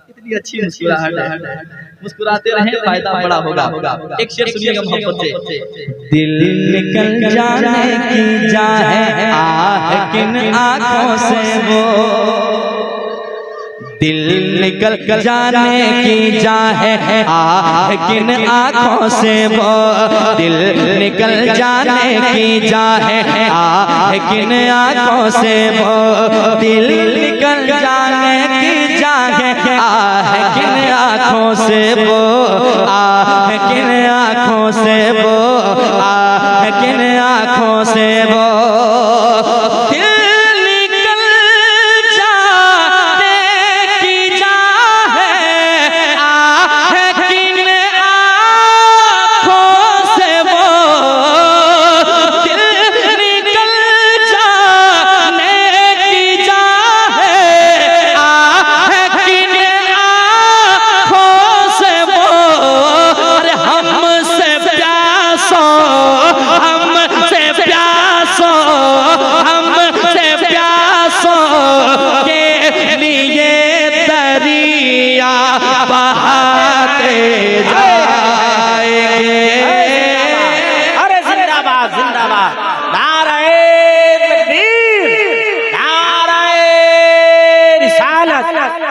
इतनी अच्छी मुस्कुराहट है, मुस्कुराते रहें फायदा बड़ा होगा। एक शेर सुनिएगा मोहब्बत से। दिल निकल जाने की जाए आह किन आँखों से वो, दिल निकल जाने की जाए आह किन आँखों से वो, दिल निकल जाने की जाए आह किन आँखों से वो, दिल निकल जाने की जाए आह किन आँखों से वो, आह किन आँखों से वो, आह किन आँखों से वो,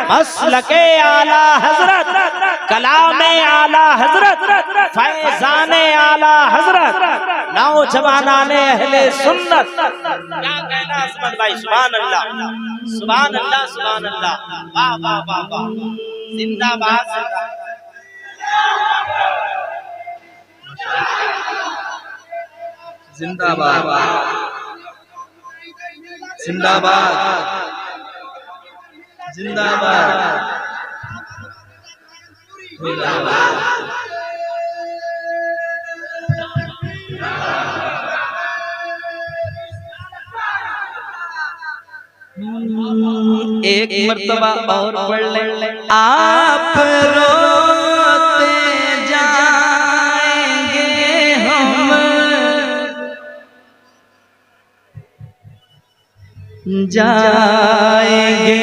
मसलके आला हजरत, कलामे आला हजरत, फैजाने आला हजरत, नौजवानाने अहले सुन्नत। क्या कहना असमत भाई, सुभान अल्लाह, सुभान अल्लाह, सुभान अल्लाह, वाह वाह वाह वाह, जिंदाबाद जिंदाबाद जिंदाबाद जिंदाबाद जिंदाबाद। एक मर्तबा और पढ़ ले। आप रोते जाएंगे हम जाएंगे,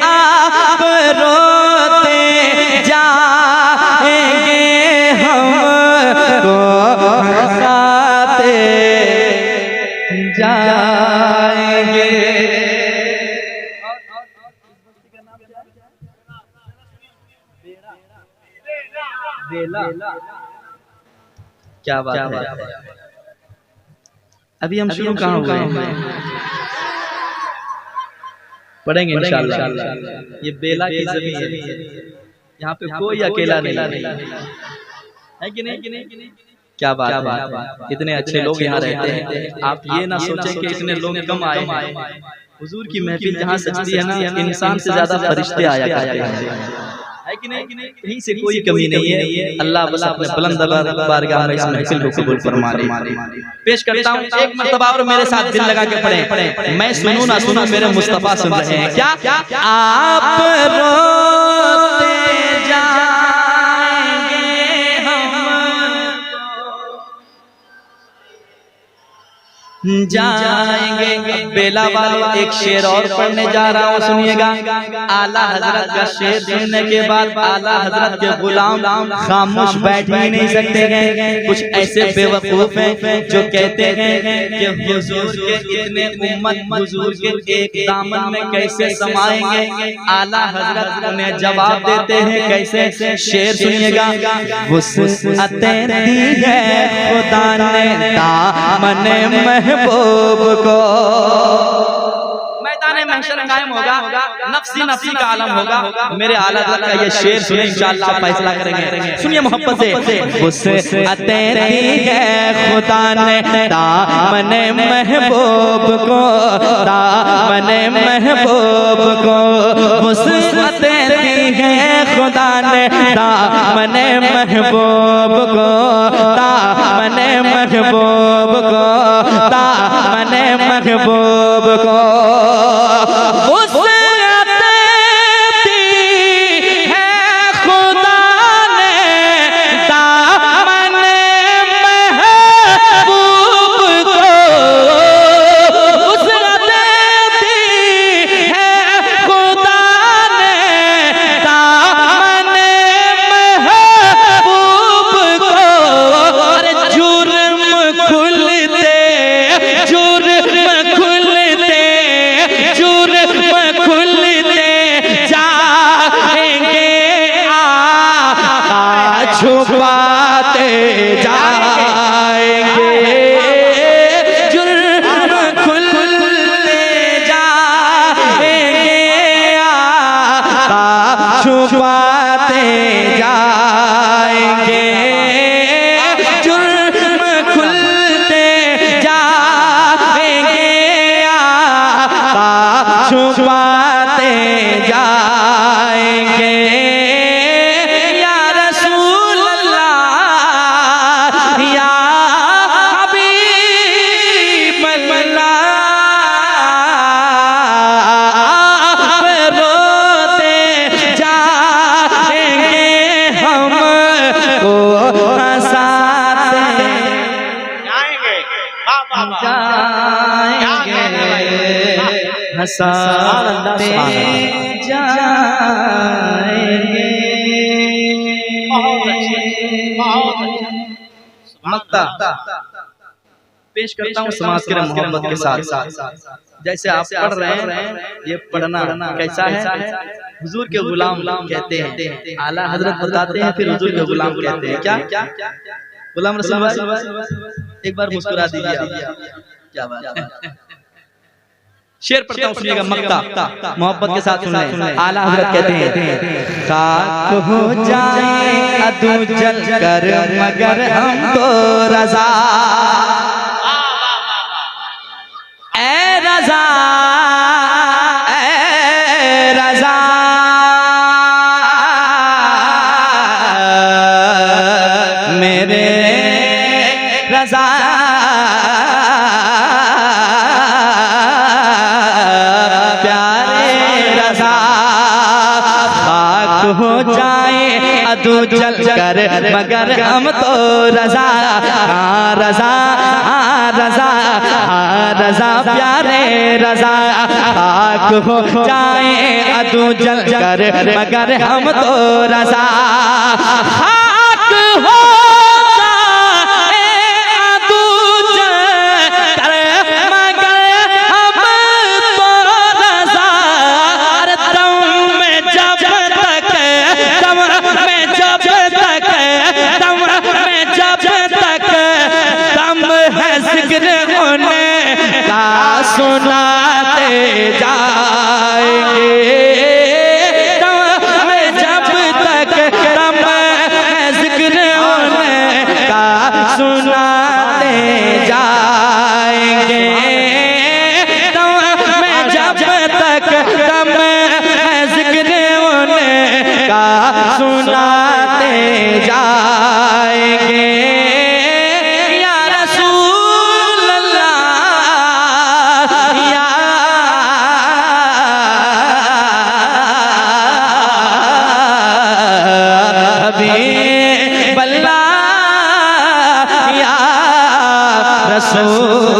आप रोते जाएंगे हमको हंसाते जाएंगे। क्या बात है। अभी हम शुरू कहाँ हुए हैं, पढ़ेंगे इंशाअल्लाह। ये बेला की ज़मीन है, यहाँ पे कोई अकेला नहीं है कि नहीं? क्या बात है, इतने अच्छे लोग यहाँ रहते हैं। आप ये ना सोचें कि इतने लोग कम आए हैं। हुजूर की महफिल जहाँ सजती है ना, इंसान से ज्यादा फरिश्ते आया करते हैं, है कि नहीं? कहीं से कोई कमी नहीं है। अल्लाह बस अपने बुलंद बारगाह में इस महफिल को कबूल फरमाए। पेश करता हूँ एक मर्तबा और मेरे साथ दिल लगा के पढ़ें। मैं सुनूं ना सुनूं, मेरे मुस्तफा सुन रहे हैं। क्या आप रोते जाएंगे बेला वालों, एक शेर और पढ़ने जा रहा हूँ, सुनिएगा। आला हजरत का शेर सुनने के बाद आला हजरत के गुलाम खामोश बैठ ही नहीं सकते हैं। कुछ ऐसे बेवकूफ हैं जो कहते हैं कि हुजूर के इतने उम्मत हुजूर के एक दामन में कैसे समाएंगे। आला हजरत उन्हें जवाब देते हैं कैसे, शेर सुनिएगा। वुसअतें दी है खुदा ने दामन महबूब को, मैदान महशर कायम होगा, नफ्सी नफ्सी का आलम होगा। मेरे आला हज़रत का ये शेर सुने, इंशाअल्लाह आप फैसला करेंगे। सुनिए मोहब्बत से। वुसअतें दी है खुदा ने दामन महबूब को, दामन महबूब को, वुसअतें दी है खुदा ने दामन महबूब को, दामन महबूब को, दामन महबूब को। हंसाते जाएंगे। मक्ता पेश करता हूँ समाज के मोहब्बत के साथ। जैसे आप पढ़ रहे हैं, ये पढ़ना कैसा है? हुजूर के गुलाम कहते हैं, आला हजरत बताते हैं, फिर हुजूर के गुलाम कहते हैं। क्या गुलाम रसूल भाई एक बार मुस्कुरा दीजिए। क्या बात है। शेर पढ़ता हूँ, सुनिएगा। मक्ता मोहब्बत के साथ सुने। आला हजरत कहते हैं, खाक हो जाए अदू जल कर मगर हम तो रजा, ए रजा, ए रजा, मेरे रजा, हो जाए अदू जल कर मगर हम तो रजा, हाँ रजा, हाँ रजा, हाँ रजा, प्यारे रजा। खाक हो जाए अदू जल कर मगर हम तो रजा, खाक हो जाए अदू जल कर मगर हम तो रजा। अरे दम में जब सुनाते जाएंगे, दम जब तक दम है जिक्र होने का सुनाते जाएंगे, दम जब तक दम है जिक्र होने का सुनाते जाएंगे। रसूल